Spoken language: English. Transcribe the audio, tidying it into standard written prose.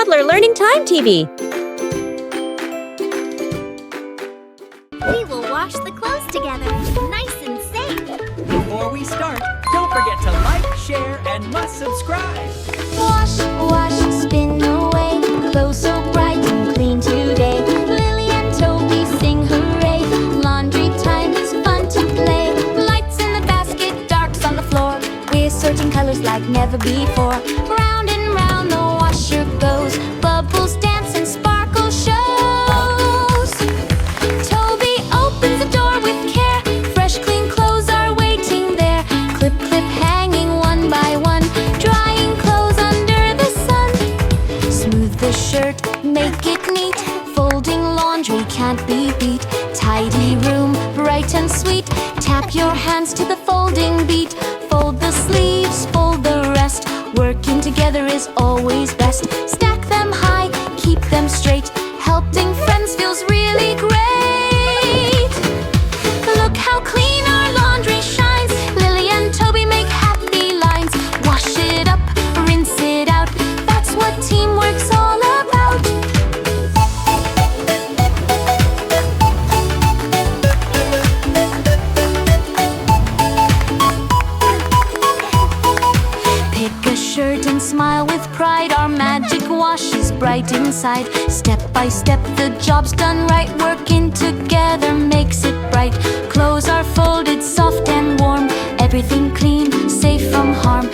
Toddler Learning Time TV. We will wash the clothes together, nice and safe. Before we start, don't forget to like, share, and must subscribe. Wash, wash, spin away, clothes so bright and clean today. Lilly and Toby sing hooray, laundry time is fun to play. Lights in the basket, darks on the floor, we're sorting colors like never before. Round and round the washer goes, bubbles dance and sparkle shows. Toby opens the door with care, fresh clean clothes are waiting there. Clip, clip, hanging one by one, drying clothes under the sun. Smooth the shirt, make it neat, folding laundry can't be beat. Tidy room, bright and sweet, tap your hands to the folding beat. Fold the sleeves, fold the rest, working together is always best. Stack them high, keep them straight, helping friends feels really great. Look how clean our laundry shines, Lilly and Toby make happy lines. Wash it up, rinse it out, that's what teamwork's all about. Pick a shirt and smile with pride, our magic wash is bright inside. Step by step the job's done right, working together makes it bright. Clothes are folded soft and warm, everything clean, safe from harm.